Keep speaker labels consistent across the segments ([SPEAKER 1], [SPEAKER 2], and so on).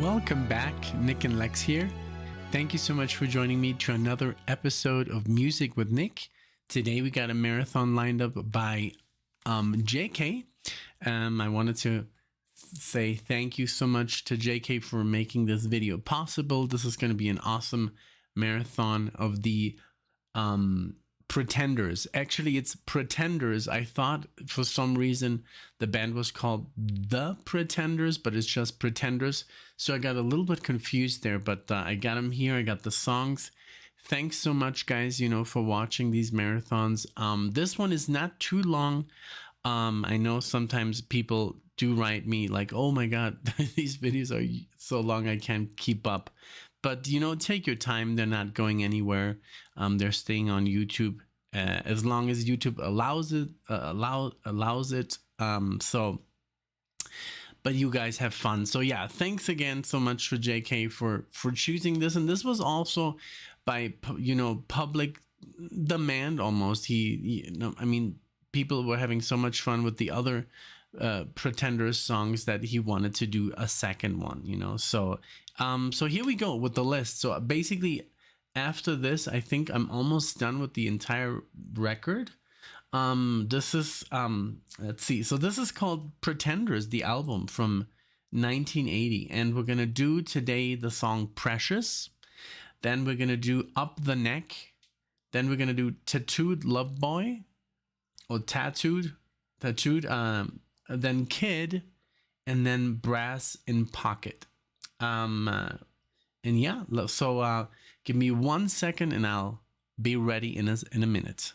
[SPEAKER 1] Welcome back, Nick and Lex here. Thank you so much for joining me to another episode of Music with Nick. Today we got a marathon lined up by JK. I wanted to say thank you so much to JK for making this video possible. This is going to be an awesome marathon of the Pretenders. Actually, it's Pretenders. I thought for some reason the band was called The Pretenders, but it's just Pretenders. So I got a little bit confused there, but I got them here. I got the songs. Thanks so much, guys, for watching these marathons. This one is not too long. I know sometimes people do write me like, oh my God, these videos are so long I can't keep up. But, take your time. They're not going anywhere. They're staying on YouTube as long as YouTube allows it. But you guys have fun. So yeah, thanks again so much for JK for choosing this. And this was also by, public demand almost. People were having so much fun with the other Pretenders songs that he wanted to do a second one, so here we go with the list. So basically after this, I think I'm almost done with the entire record. This is let's see, so this is called Pretenders, the album from 1980, and we're gonna do today the song Precious, then we're gonna do Up the Neck, then we're gonna do Tattooed Love Boy, or Tattooed, then Kid, and then Brass in Pocket. And yeah, so give me 1 second and I'll be ready in a minute.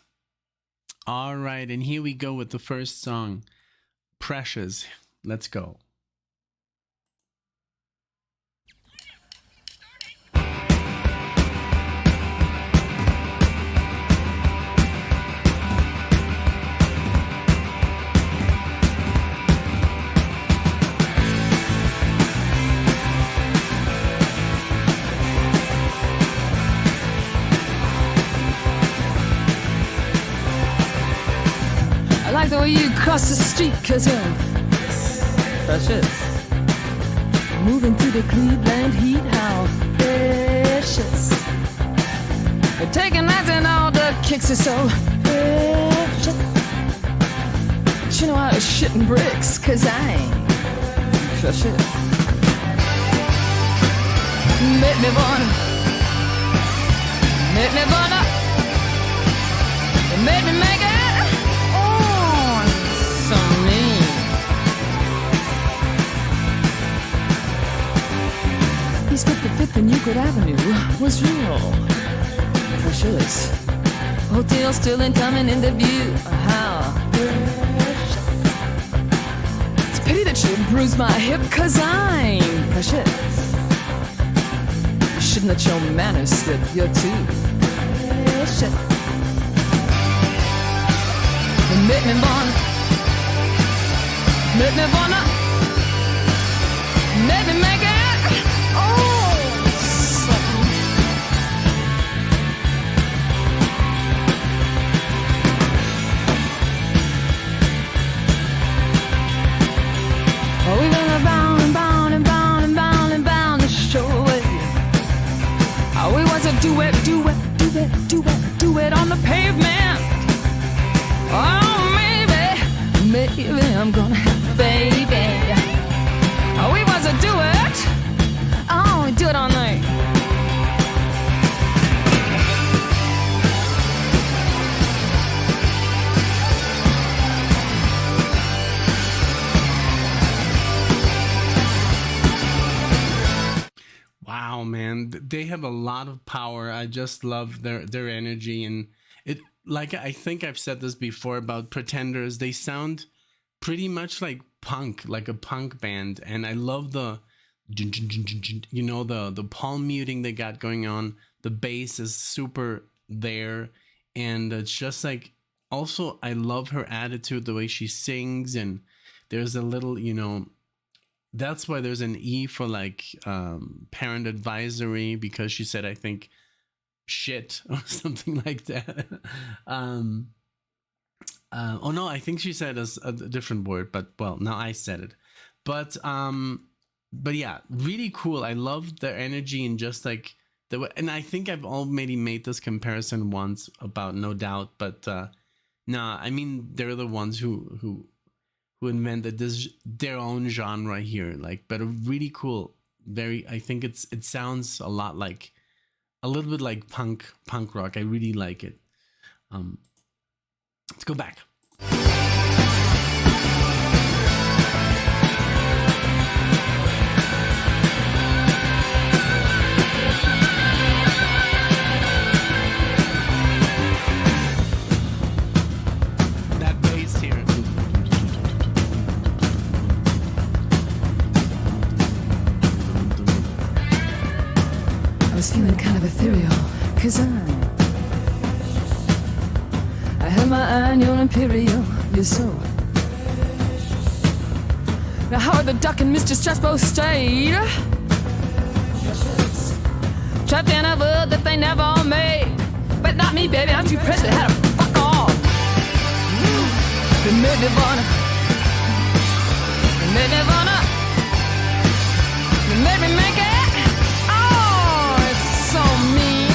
[SPEAKER 1] All right, and here we go with the first song, Precious. Let's go.
[SPEAKER 2] I like the way you cross the street, 'cause you're precious. Moving through the Cleveland heat, how precious. You're taking nights and all the kicks are so precious. But you know I was shitting bricks, 'cause I ain't precious. Make me wanna, make me wanna, make me make it. East 55th and Euclid Avenue was real precious. Hotel still ain't coming into view. How precious. It's a pity that you bruised my hip, 'cause I'm precious. You shouldn't let your manners slip. You're too precious. You make me wanna, make me wanna, make me make it. Oh, we're gonna bound and bound and bound and bound and bound the show away. Oh, we want to do it, do it, do it, do it, do it on the pavement. Oh, maybe, maybe I'm gonna have a baby. Oh, we want to do it. Oh, we do it all night.
[SPEAKER 1] Wow, man, they have a lot of power. I just love their energy, and it, like, I think I've said this before about Pretenders. They sound pretty much like punk, like a punk band, and I love the palm muting they got going on. The bass is super there, and it's just like, also I love her attitude, the way she sings, and there's a little, that's why there's an E for like parent advisory, because she said, I think, shit or something like that. Oh no, I think she said a different word, but well, now I said it. But but yeah, really cool. I love their energy and just like and I think I've already made this comparison once about No Doubt, but nah, I mean they're the ones who invented this their own genre here, like, but a really cool. Very, I think it sounds a lot like a little bit like punk rock. I really like it. Let's go back. That bass here.
[SPEAKER 2] I was feeling kind of ethereal, cause I had my eye on your imperial, your soul. Now Howard the Duck and Mr. Strasbourg stayed trapped in a world that they never made. But not me, baby, I'm too precious, had to fuck off. They made me wanna, they made me wanna, they made me make it. Oh, it's so mean.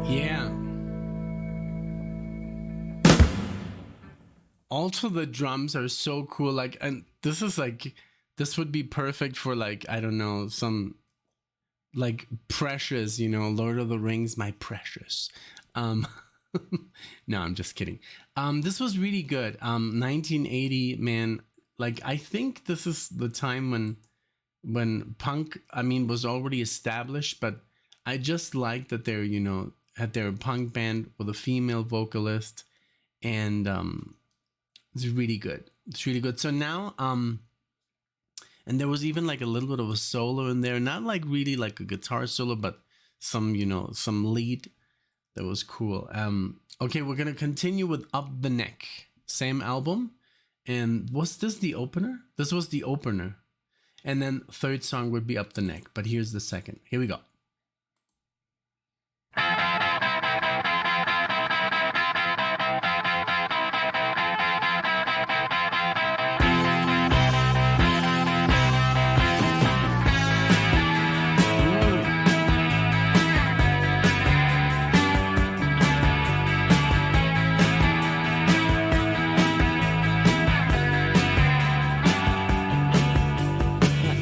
[SPEAKER 1] Yeah. Also, the drums are so cool. Like, and this is like, this would be perfect for like, I don't know, some like Precious, you know, Lord of the Rings, my precious. Um, no, I'm just kidding. This was really good. 1980, man. Like, I think this is the time when punk, I mean, was already established, but I just like that they're, you know, had their punk band with a female vocalist, and it's really good. It's really good. So now, and there was even like a little bit of a solo in there, not like really like a guitar solo, but some, you know, some lead that was cool. Okay, we're gonna continue with Up the Neck, same album, and was this the opener? This was the opener, and then third song would be Up the Neck. But here's the second. Here we go.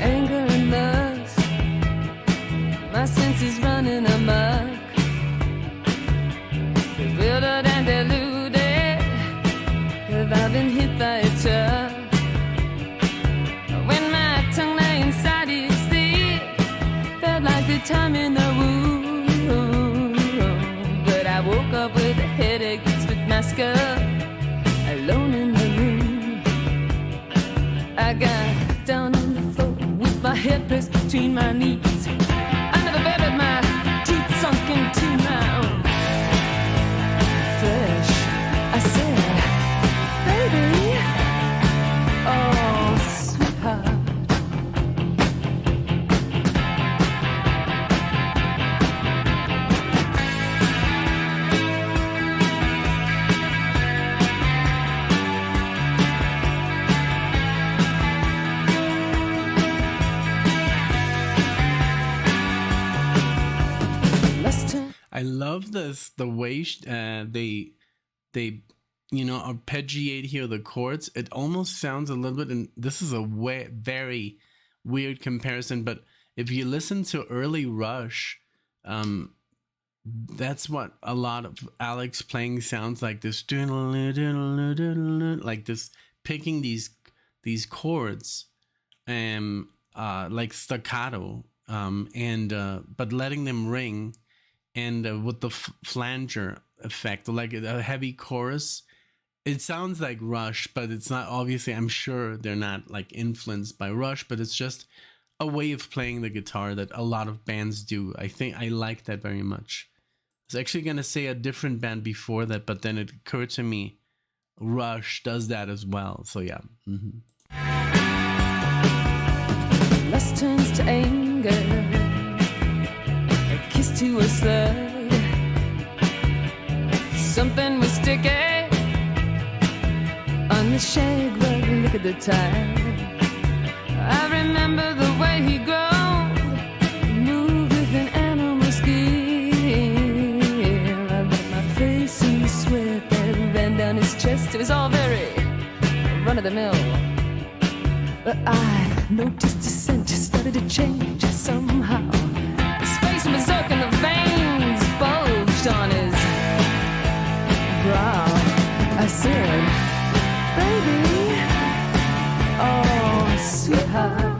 [SPEAKER 2] Anger and lust, my senses running amok, bewildered and deluded. Have I been hit by a truck? When my tongue lay inside his teeth, felt like the time in the womb. But I woke up with a headache, with my skull alone in the room. I got down on the floor with my head pressed between my knees. Under the bed with my teeth sunk into my own flesh. I said, baby, oh, sweetheart.
[SPEAKER 1] I love this, the way they you know, arpeggiate here the chords. It almost sounds a little bit, and this is a very weird comparison, but if you listen to early Rush, that's what a lot of Alex playing sounds like. This like this, picking these chords, like staccato, and but letting them ring, and with the flanger effect, like a heavy chorus. It sounds like Rush, but it's not. Obviously, I'm sure they're not like influenced by Rush, but it's just a way of playing the guitar that a lot of bands do. I think I like that very much. was actually gonna say a different band before that, but then it occurred to me, Rush does that as well. So yeah. Mm-hmm.
[SPEAKER 2] Lust turns to anger, a kiss to a slug. Something was sticky on the shag rug. Look at the time. I remember the way he groaned, moved with an animal skill. I rubbed my face in the sweat that ran down his chest. It was all very run of the mill. But I noticed his scent just started to change somehow. His face was berserk and the veins bulged on his brow. I said, baby, oh, sweetheart.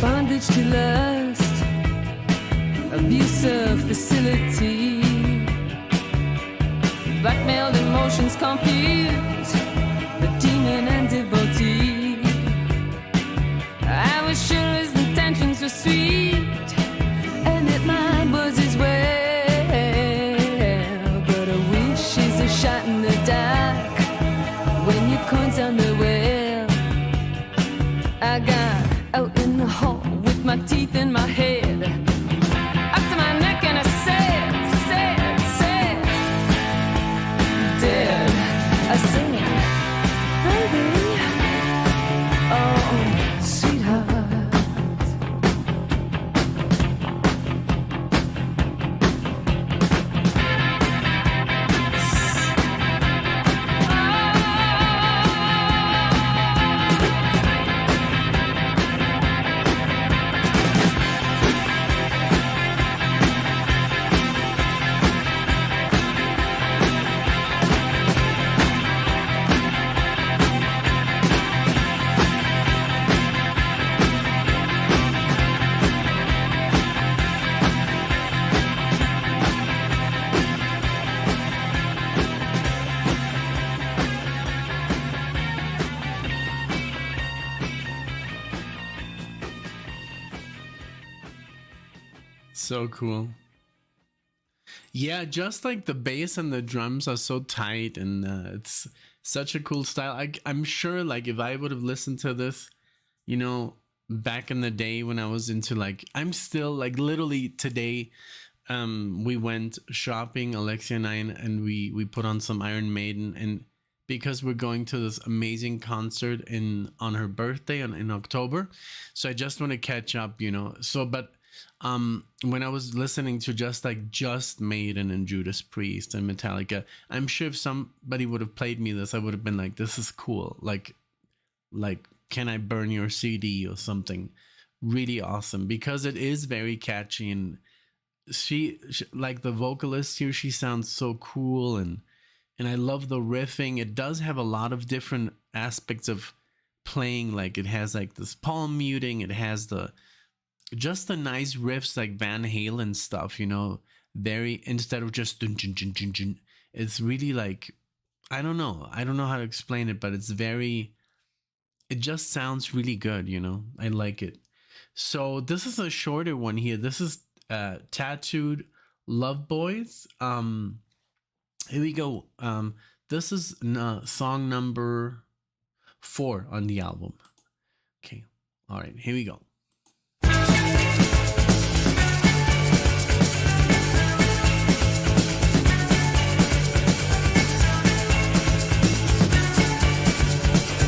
[SPEAKER 2] Bondage to lust, abusive facility, blackmailed emotions confused, the demon and devotee. I was sure his intentions were sweet, and that mine was as well. But a wish is a shot in the dark when your coin's on the well. I got out in the hall with my teeth in my head, up to my neck, and I said, dead. I said, baby, oh, sweetheart.
[SPEAKER 1] So cool. Yeah, just like the bass and the drums are so tight, and it's such a cool style. I'm sure, like, if I would have listened to this, you know, back in the day when I was into, like, I'm still like literally today, we went shopping, Alexia and I, and we put on some Iron Maiden, and because we're going to this amazing concert on her birthday in October, so I just want to catch up, you know. So, but when I was listening to just Maiden and Judas Priest and Metallica, I'm sure if somebody would have played me this, I would have been like, this is cool. Like, can I burn your CD or something? Really awesome, because it is very catchy, and she like the vocalist here, she sounds so cool, and I love the riffing. It does have a lot of different aspects of playing. Like, it has like this palm muting, it has just the nice riffs like Van Halen stuff, you know, very, instead of just dun, dun, dun, dun, dun, it's really like, I don't know how to explain it, but it just sounds really good, you know. I like it. So this is a shorter one here. This is Tattooed Love Boys. Here we go. This is song number 4 on the album. Okay, all right, here we go.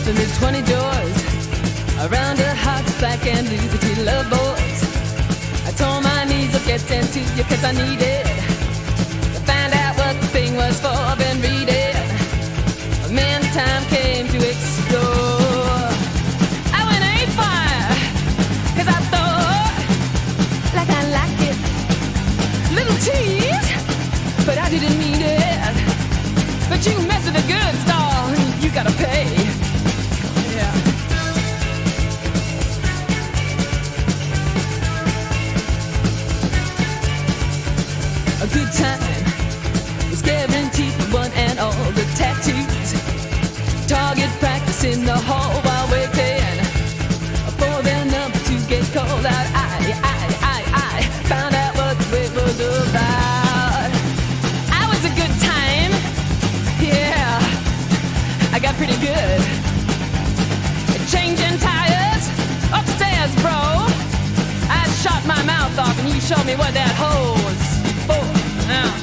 [SPEAKER 1] To the 20 doors around her heart's black and liberty love boys. I tore my knees up getting to you cause I needed to find out what the thing was for. I've been reading, man, time came to explore. I went 8 fire cause I thought
[SPEAKER 2] us in the hall while waiting for their number to get called out. I found out what the wait was about. I was a good time, yeah, I got pretty good. Changing tires upstairs, bro. I shot my mouth off and you showed me what that holds for. Now.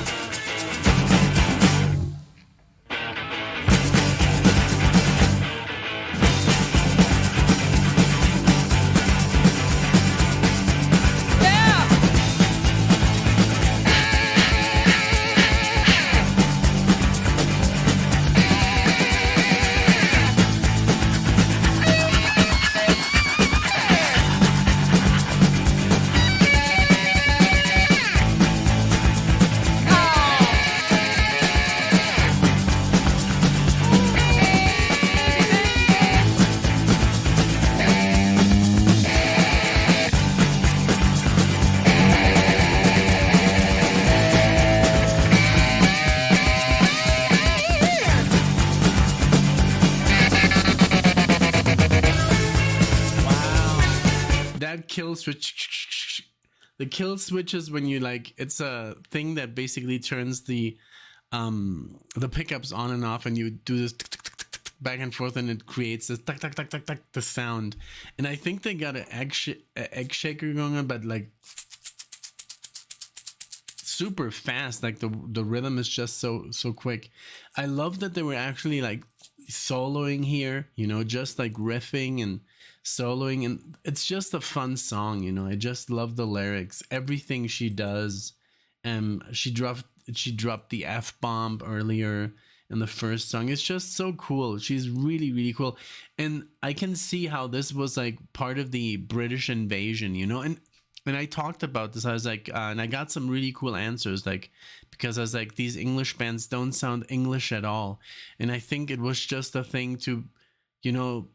[SPEAKER 1] Kill switch, the kill switch is when you like, it's a thing that basically turns the pickups on and off, and you do this back and forth, and it creates this tuck tuck tuck tuck tuck the sound. And I think they got an egg shaker going on, but like super fast, like the rhythm is just so quick. I love that they were actually like soloing here, you know, just like riffing and soloing, and it's just a fun song, you know. I just love the lyrics, everything she does. She dropped the F-bomb earlier in the first song. It's just so cool. She's really cool, and I can see how this was like part of the British invasion, you know. And I talked about this. I was like, and I got some really cool answers, like, because I was like, these English bands don't sound English at all, and I think it was just a thing to, you know,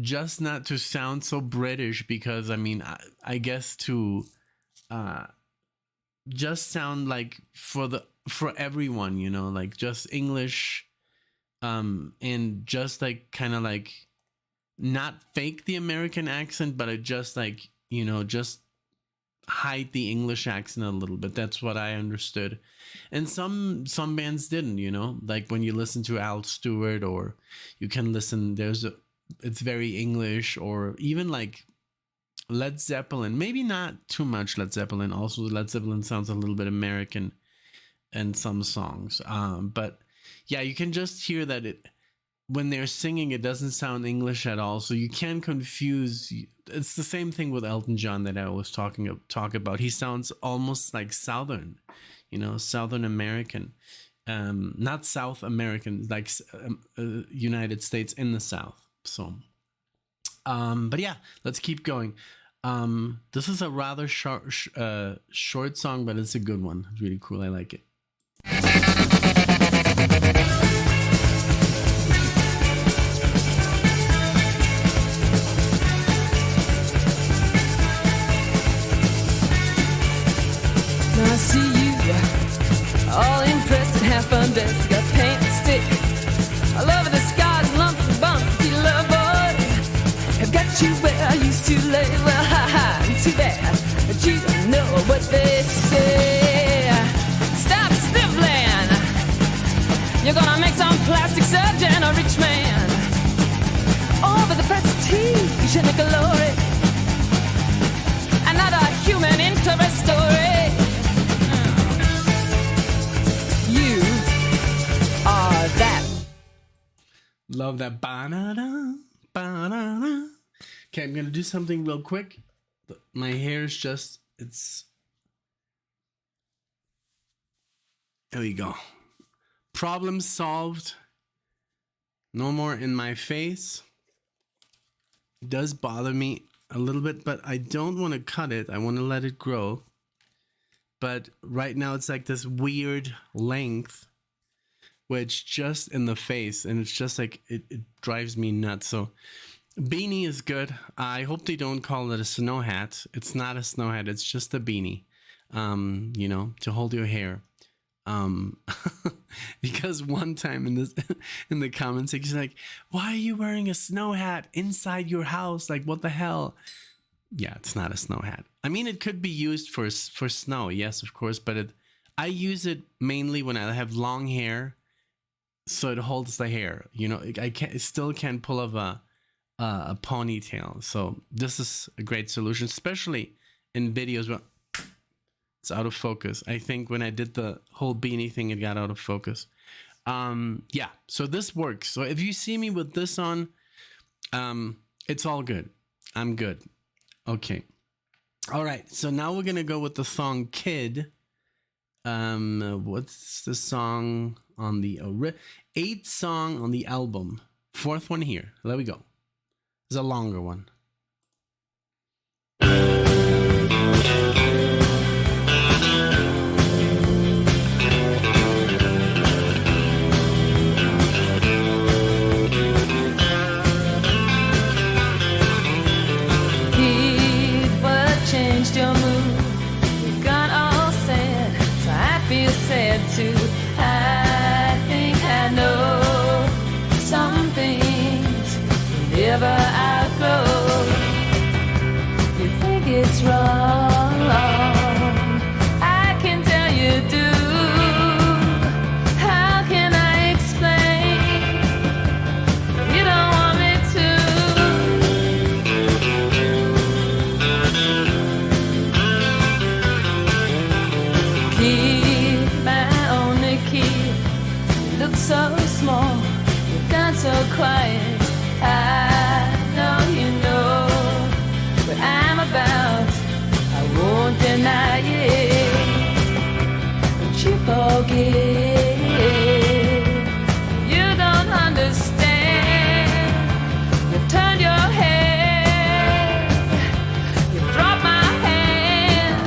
[SPEAKER 1] just not to sound so British, because I mean, I guess to just sound like for everyone, you know, like just English, and just like kind of like not fake the American accent, but it just like, you know, just hide the English accent a little bit. That's what I understood. And some bands didn't, you know, like when you listen to Al Stewart, or you can listen, it's very English, or even like Led Zeppelin, maybe not too much Led Zeppelin. Also, Led Zeppelin sounds a little bit American in some songs. But yeah, you can just hear that when they're singing, it doesn't sound English at all. So you can confuse. It's the same thing with Elton John that I was talk about. He sounds almost like Southern, you know, Southern American. Not South American, like United States in the South. So, but yeah, let's keep going. This is a rather short song, but it's a good one. It's really cool. I like it.
[SPEAKER 2] Now I see you all impressed and half undressed. You got paint and stick all over the scars, lumps and bumps. You love boy, I've got you where I used to lay. Well, too bad, but you don't know what they say. Stop sniffling, you're gonna make some plastic surgeon a rich man. Oh, but the prestige and the glory, another human interest story. You are that.
[SPEAKER 1] Love that. Ba-da-da, ba-da-da. Okay, I'm gonna do something real quick. My hair is just, there we go. Problem solved. No more in my face. It does bother me a little bit, but I don't want to cut it. I want to let it grow. But right now it's like this weird length, which just in the face, and it's just like, it drives me nuts. So beanie is good. I hope they don't call it a snow hat. It's not a snow hat. It's just a beanie, you know, to hold your hair. Um, because one time in this in the comments section, like, why are you wearing a snow hat inside your house? Like, what the hell? Yeah, it's not a snow hat. I mean, it could be used for snow, yes, of course, but I use it mainly when I have long hair, so it holds the hair. You know, I still can't pull off a ponytail. So this is a great solution, especially in videos where it's out of focus. I think when I did the whole beanie thing, it got out of focus. Yeah, so this works. So if you see me with this on, it's all good. I'm good. Okay. All right. So now we're gonna go with the song "Kid." What's the song on the eighth song on the album? Fourth one here. There we go. It's a longer one.
[SPEAKER 2] Too. I think I know some things you never outgrow. You think it's wrong, I can tell you do. How can I explain? You don't want me to. Keep my only key. You look so small, you've gone so quiet. I know you know what I'm about. I won't deny it. Don't you forget. You don't understand. You've turned your head. You dropped my hand.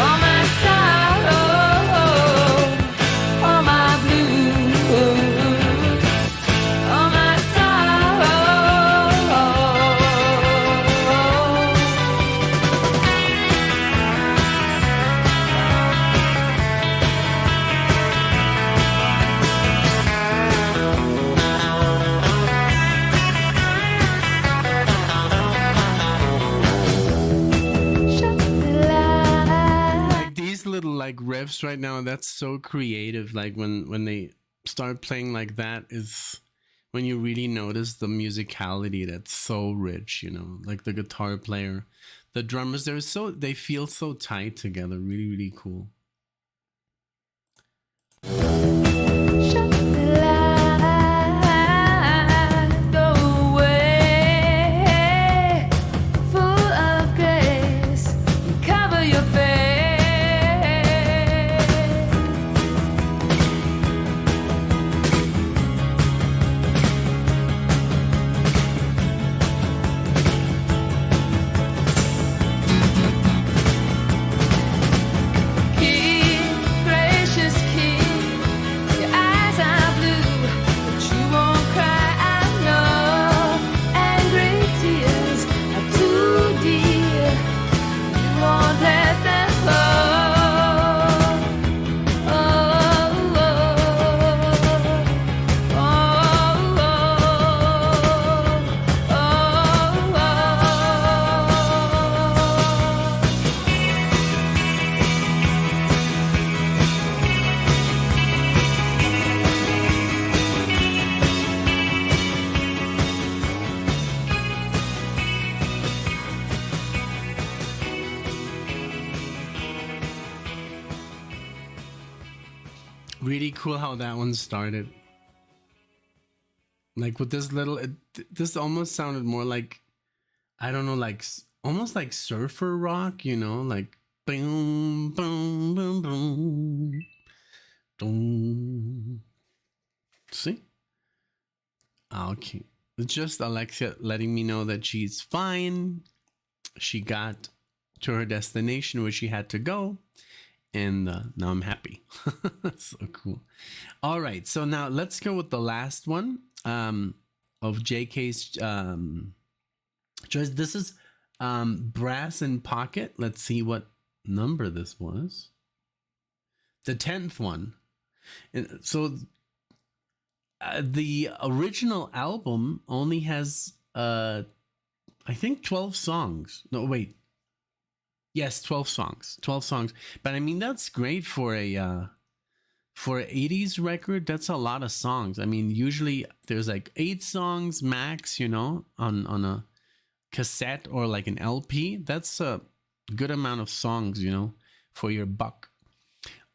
[SPEAKER 2] All my sorrow, all my blues, all my
[SPEAKER 1] Like these little like riffs right now, that's so creative. Like when they start playing like that is when you really notice the musicality that's so rich, you know, like the guitar player, the drummers, they feel so tight together. Really, really cool. Really cool how that one started. Like with this little, this almost sounded more like, I don't know, like almost like surfer rock, you know, like boom, boom, boom, boom, boom. See? Okay. It's just Alexia letting me know that she's fine. She got to her destination where she had to go. And now I'm happy. So cool. All right. So now let's go with the last one of JK's choice. This is Brass in Pocket. Let's see what number this was. the 10th one. And so the original album only has I think 12 songs. No, wait. Yes, 12 songs. 12 songs. But I mean, that's great for a 80s record. That's a lot of songs. I mean, usually there's like 8 songs max, you know, on a cassette or like an LP. That's a good amount of songs, you know, for your buck.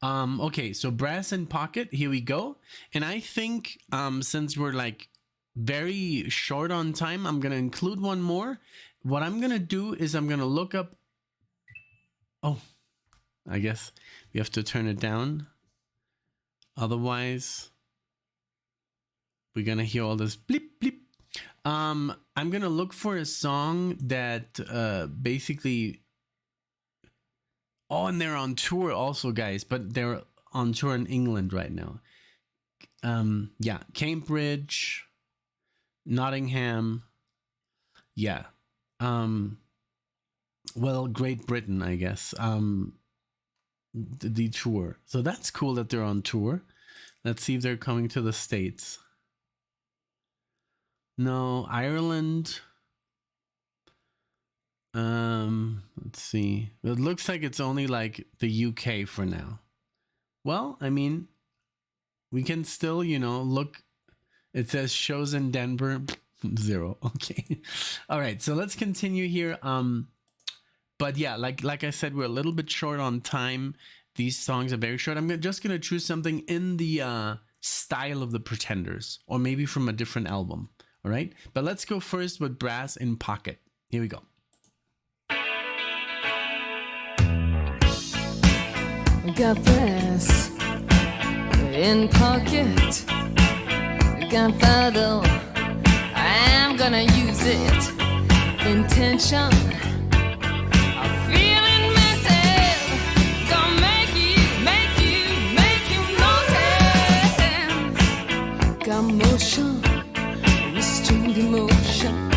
[SPEAKER 1] Okay, so Brass in Pocket, here we go. And I think since we're like very short on time, I'm gonna include one more. What I'm gonna do is I'm gonna look up. Oh, I guess we have to turn it down. Otherwise, we're gonna hear all this bleep bleep. I'm gonna look for a song that basically. Oh, and they're on tour also, guys. But they're on tour in England right now. Yeah, Cambridge, Nottingham. Yeah. Well, Great Britain, I guess. The tour. So that's cool that they're on tour. Let's see if they're coming to the States. No, Ireland. Let's see. It looks like it's only like the UK for now. Well, I mean, we can still, you know, look. It says shows in Denver, 0. Okay. All right. So let's continue here. But yeah, like I said, we're a little bit short on time. These songs are very short. I'm just gonna choose something in the style of the Pretenders, or maybe from a different album. All right. But let's go first with Brass in Pocket. Here we go.
[SPEAKER 2] Got brass in pocket, gunpowder, I'm gonna use it. Intention, I'm feeling mental, gonna make you notice. Got motion, restrained emotion,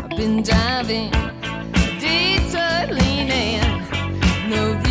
[SPEAKER 2] I've been diving, detour leaning, no reason.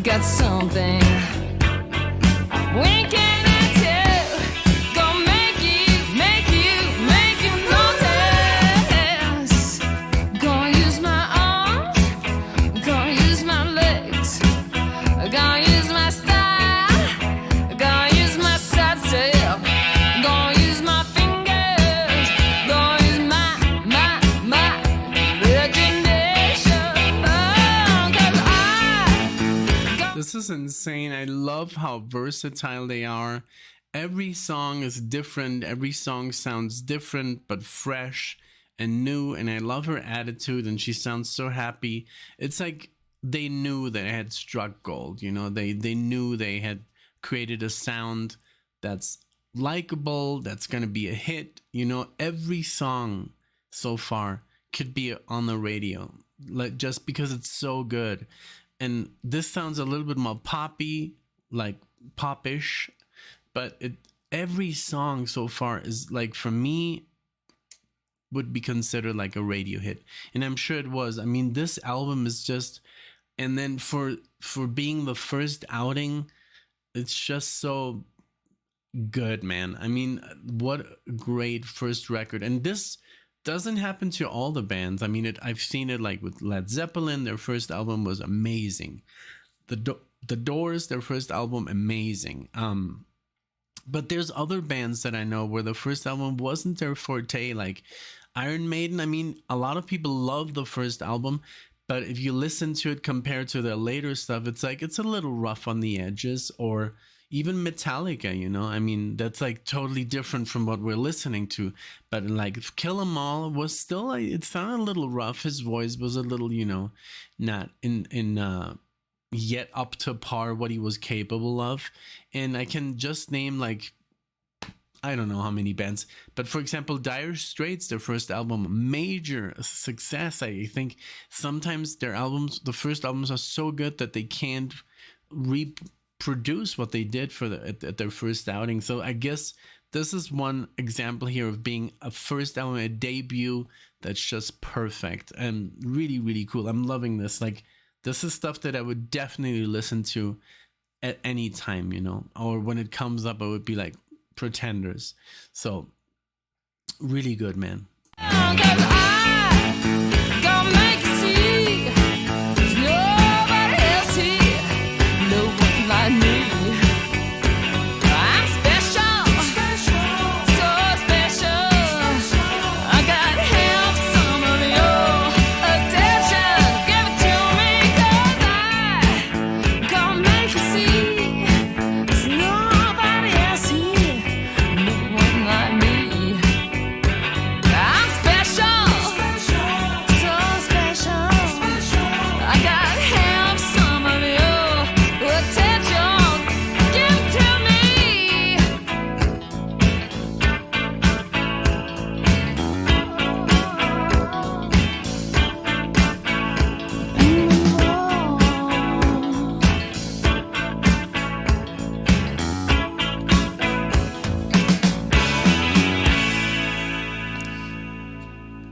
[SPEAKER 2] Got something winking at you, gonna make you notice. Gonna use my arms, gonna use my legs, gonna use my style, gonna use my side step, gonna use my fingers, gonna use my imagination.
[SPEAKER 1] This is insane. I love how versatile they are. Every song is different. Every song sounds different, but fresh and new. And I love her attitude, and she sounds so happy. It's like they knew they had struck gold. You know, they knew they had created a sound that's likable, that's going to be a hit. You know, every song so far could be on the radio, like, just because it's so good. And this sounds a little bit more poppy, like popish, but every song so far is, like, for me, would be considered like a radio hit. And I'm sure it was. I mean, this album is just, and then for being the first outing, it's just so good, man. I mean, what a great first record. And this doesn't happen to all the bands. I mean, I've seen it like with Led Zeppelin. Their first album was amazing. The Doors, their first album, amazing. But there's other bands that I know where the first album wasn't their forte, like Iron Maiden. I mean, a lot of people love the first album, but if you listen to it compared to their later stuff, it's like it's a little rough on the edges. Or even Metallica, you know, I mean, that's like totally different from what we're listening to. But like Kill 'Em All was still like, it sounded a little rough. His voice was a little, you know, not in yet up to par what he was capable of. And I can just name like, I don't know how many bands, but for example, Dire Straits, their first album, major success. I think sometimes their albums, the first albums, are so good that they can't reproduce what they did for at their first outing. So I guess this is one example here of being a first album, a debut that's just perfect and really, really cool. I'm loving this. Like, this is stuff that I would definitely listen to at any time, you know, or when it comes up, I would be like, Pretenders. So really good, man.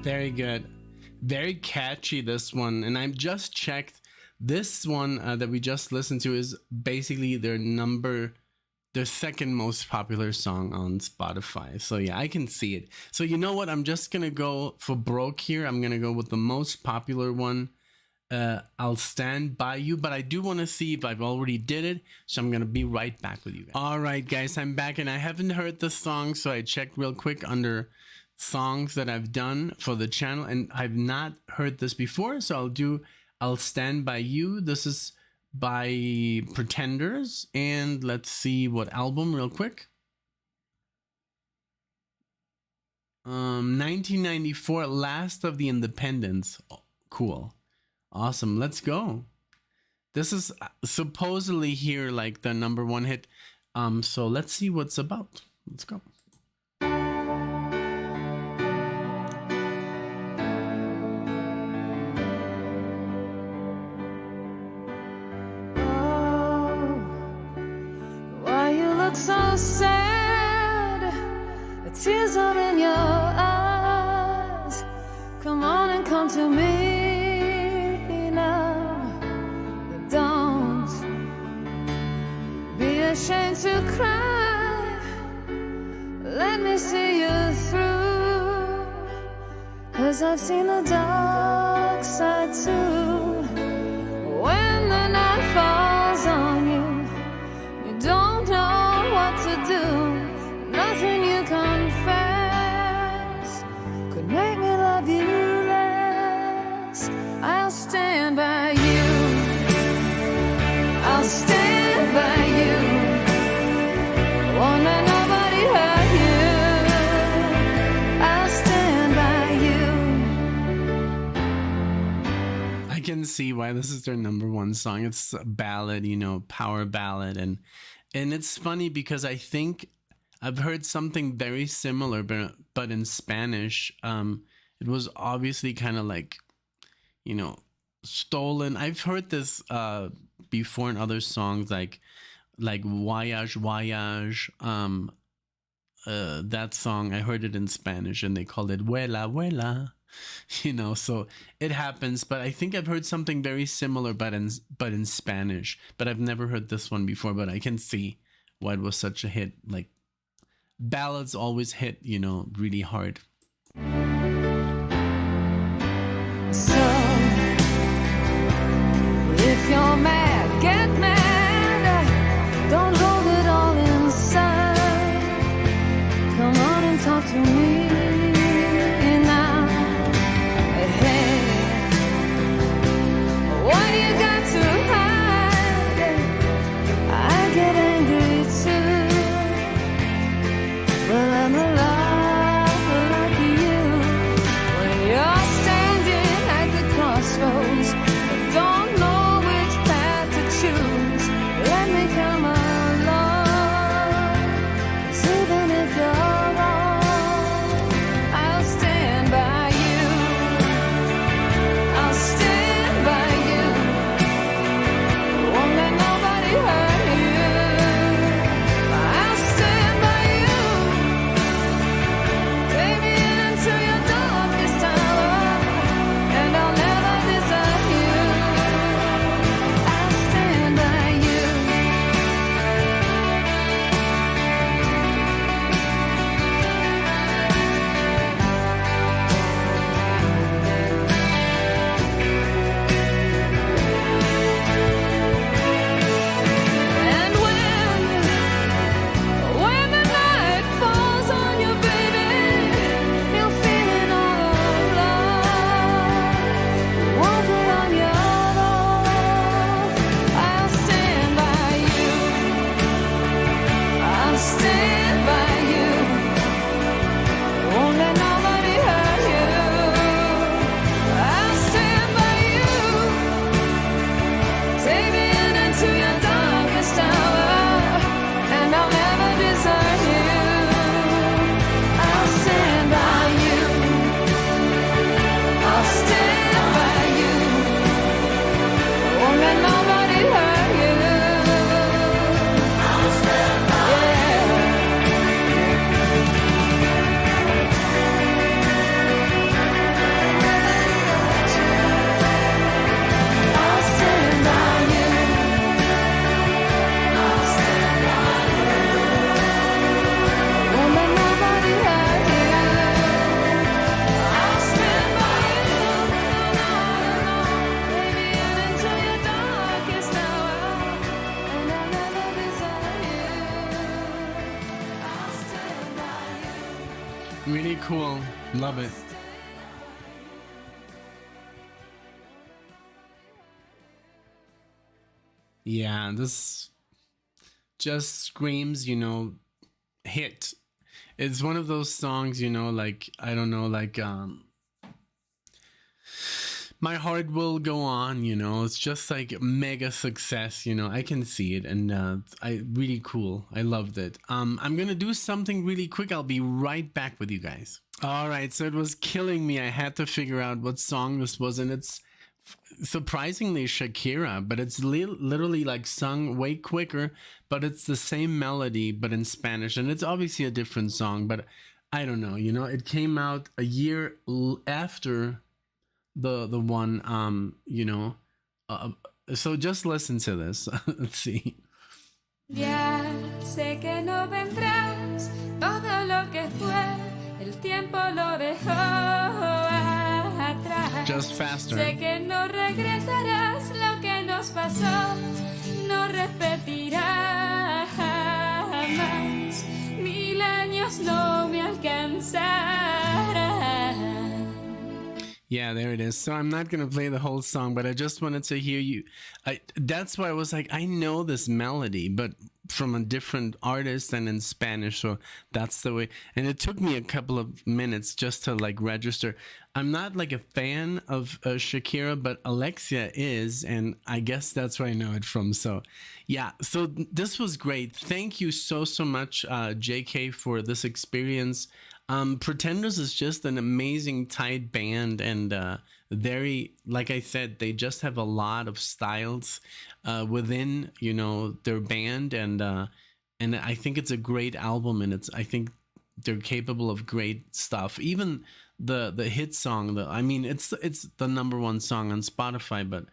[SPEAKER 1] Very good. Very catchy, this one. And I've just checked. This one that we just listened to is basically their second most popular song on Spotify. So yeah, I can see it. So you know what? I'm just going to go for broke here. I'm going to go with the most popular one. I'll Stand By You, but I do want to see if I've already did it. So I'm going to be right back with you guys. All right, guys, I'm back and I haven't heard the song. So I checked real quick under songs that I've done for the channel and I've not heard this before. So I'll Stand By You. This is by Pretenders, and let's see what album real quick. 1994, Last of the Independents. Oh, cool. Awesome. Let's go. This is supposedly here like the #1 hit. So let's see what's about. Let's go.
[SPEAKER 2] So sad, the tears are in your eyes. Come on and come to me now. Don't be ashamed to cry. Let me see you through, 'cause I've seen the dark side too. When the night falls on you, you don't know what to do. Nothing you confess could make me love you less. I'll stand by you. I'll stand by you. Won't let nobody hurt you. I'll stand by you.
[SPEAKER 1] I can see why this is their #1 song. It's a ballad, you know, power ballad, and it's funny because I think I've heard something very similar, but in Spanish. It was obviously kind of like, you know, stolen. I've heard this before in other songs, like Voyage Voyage. That song, I heard it in Spanish and they called it Vuela Vuela. You know, so it happens. But I think I've heard something very similar, but in Spanish. But I've never heard this one before. But I can see why it was such a hit. Like, ballads always hit, you know, really hard.
[SPEAKER 2] So, if you're mad, get mad. Don't hold it all inside.
[SPEAKER 1] Really cool. Love it. Yeah, this just screams, hit. It's one of those songs, like I don't know, like My Heart Will Go On, it's just like mega success, I can see it, and I really cool. I loved it. I'm gonna do something really quick. I'll be right back with you guys. All right, so it was killing me. I had to figure out what song this was, and it's surprisingly Shakira, but it's literally like sung way quicker, but it's the same melody but in Spanish, and it's obviously a different song, but I don't know, it came out a year after the one, so just listen to this. Let's see.
[SPEAKER 3] Ya sé que no vendrás, todo lo que fue, el tiempo lo dejó atrás.
[SPEAKER 1] Just faster.
[SPEAKER 3] Sé que no regresarás, lo que nos pasó no repetirá jamás. 1000 años no me alcanzarán.
[SPEAKER 1] Yeah, there it is. So I'm not going to play the whole song, but I just wanted to hear you. That's why I was like, I know this melody, but from a different artist and in Spanish. So that's the way. And it took me a couple of minutes just to like register. I'm not like a fan of Shakira, but Alexia is. And I guess that's where I know it from. So yeah, so this was great. Thank you so much, JK, for this experience. Pretenders is just an amazing tight band, and very, like I said, they just have a lot of styles within their band, and I think it's a great album, and I think they're capable of great stuff. Even the hit song, it's the #1 song on Spotify, but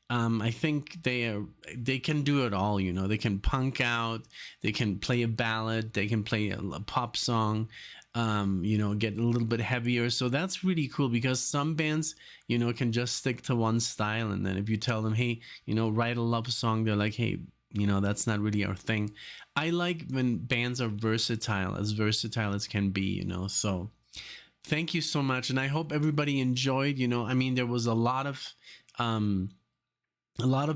[SPEAKER 1] I think they can do it all. They can punk out, they can play a ballad, they can play a pop song, get a little bit heavier. So that's really cool, because some bands, can just stick to one style, and then if you tell them, hey, write a love song, they're like, hey, that's not really our thing. I like when bands are versatile as can be, so thank you so much, and I hope everybody enjoyed. There was a lot of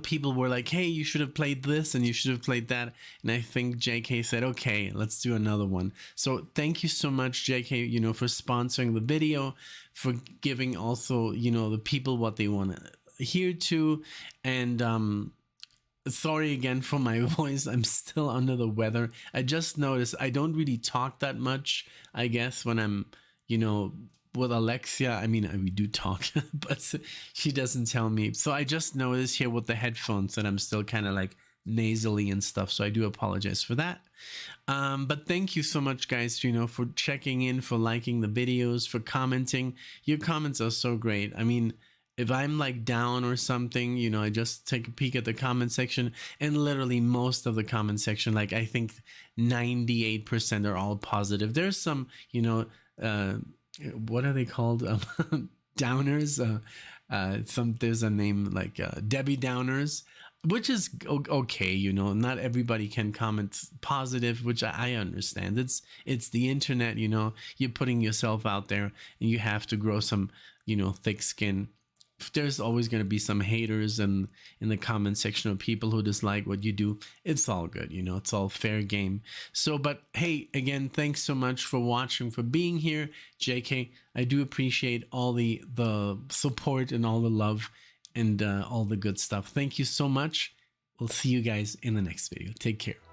[SPEAKER 1] people were like, hey, you should have played this and you should have played that. And I think JK said, okay, let's do another one. So thank you so much, JK, for sponsoring the video, for giving also, the people what they want to hear to. And sorry again for my voice. I'm still under the weather. I just noticed I don't really talk that much, I guess, when I'm, with Alexia. We do talk, but she doesn't tell me. So I just noticed here with the headphones that I'm still kind of like nasally and stuff. So I do apologize for that. But thank you so much, guys, for checking in, for liking the videos, for commenting. Your comments are so great. If I'm like down or something, I just take a peek at the comment section, and literally most of the comment section, like I think 98% are all positive. There's some, what are they called? Downers. There's a name like Debbie Downers, which is okay. Not everybody can comment positive, which I understand. It's the internet. You're putting yourself out there, and you have to grow some, thick skin. There's always going to be some haters and in the comment section of people who dislike what you do. It's all good, it's all fair game. So, but hey, again, thanks so much for watching, for being here, JK. I do appreciate all the support and all the love and all the good stuff. Thank you so much. We'll see you guys in the next video. Take care.